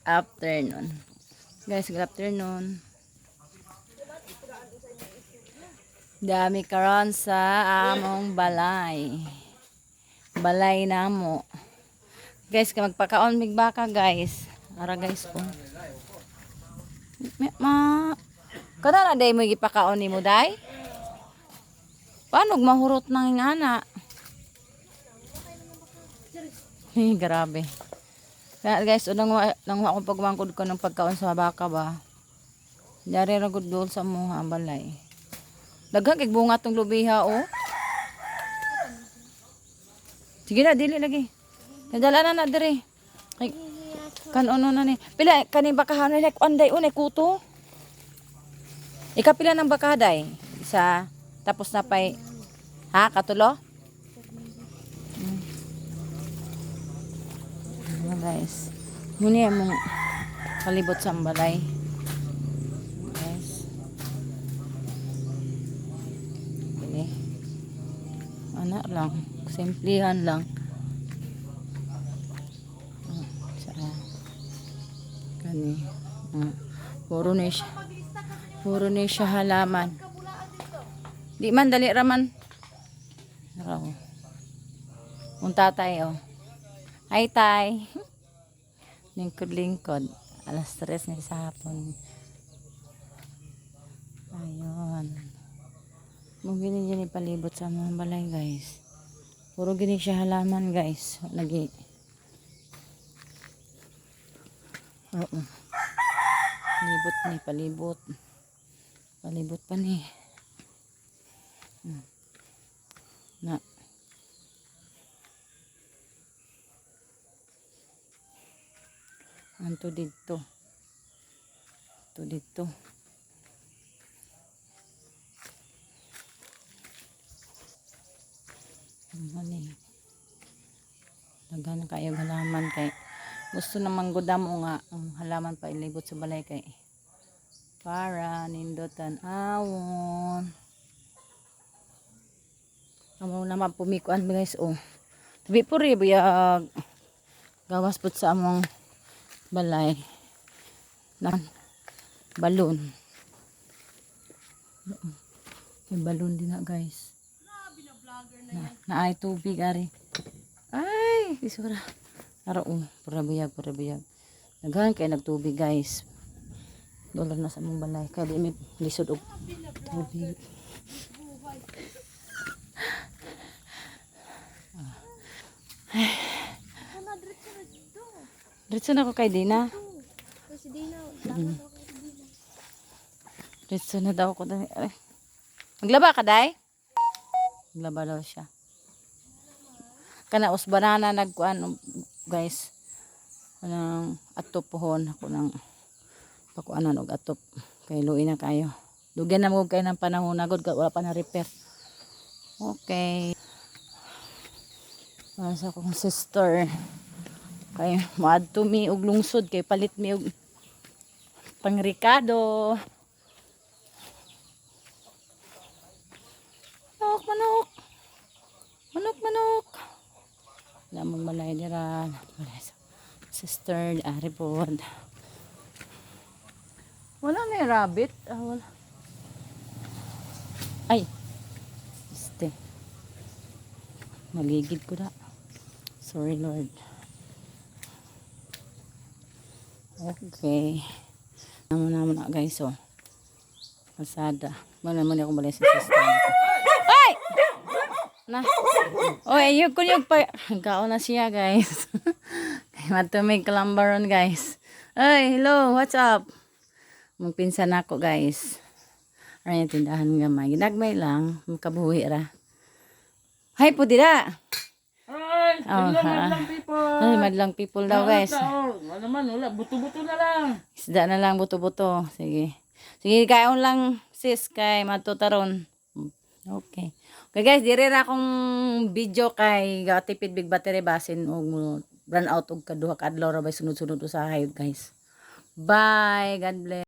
afternoon. Guys, good afternoon. Dami karon sa among balay. Balay namo. Guys, magpakaon mig baka guys. Ara guys ko. Kada na day mo gipakaon nimo day? Paano mahurot nang ingana? Grabe. Kaya guys, unang akong pagmangkod ko ng pagkaon sa baka ba. Dari ra gud dol sa mga balay. Daghang kay bunga tong lubiha oh. Sige na dili lagi. Nadala na dire. Kay kan ono na ni. Pila kani bakahan ni like onday unay kuto. Ikapila ng bakaday. Isa tapos na pay ha katulo? Guys, muna yung palibot sa balay guys. Okay. Anak lang, simplihan lang. Kani puro ni siya halaman. Di man dali raman raw unta tayo. Hi tay. Lingkod alas 3 na sa hapon. Ayun mo gini dyan ipalibot sa mga balay guys. Puro gini siya halaman guys. Lagi oo palibot ni palibot pa ni na anto dito mali daghan kayo halaman kay gusto namang gudamo nga ang halaman pa ilibot sa balay kay para nindotan awon amo naman pumikuan guys oh tabi puri biyag gawas pud sa among balay na balon may balon din na guys na ay tubig ari ay isura ara pura biyag naghan kay nagtubig guys dolar na sa among balay kay di mi lisod og tubig Diretso na ko kay Dina. Kasi Dina, Diretso na daw ko. Maglaba ka, day? Maglaba daw siya. Kana us banana nagkuan guys. Kanang atop pohon ako nang pakuanan og atop. Kay luin na kayo. Dugay na mo kay ng panahon agad wala pa na repair. Okay. Sa akong sister. Kay maadto mi og lungsod kay palit mi og pangrikado. Manok. Lamang malay dira. Sister ari pod. Wala na rabbit. Wala. Ay. Este. Maligid ko na. Sorry Lord. Okay. Naman na guys oh. Pasada. Mana ako balay sa sister. Ay! Na. Oy, yung pa. Hanggaon na siya guys. Kay matumig kalambaron guys. Ay, hello, what's up? Magpinsan ako guys. Aray tindahan gamay. Ginagmay lang, makabuhi ra. Hi po dira. Ay, madlang people. Ay, madlang people daw guys. Ano naman, wala, buto-buto na lang. Isda na lang, buto-buto. Sige. Sige, kaon lang sis kay matutaron. Okay. Okay guys, dire ra akong video kay gatipid big battery basin og run out og kaduha ka adlaw ra bay sunod-sunod usahay guys. Bye. God bless.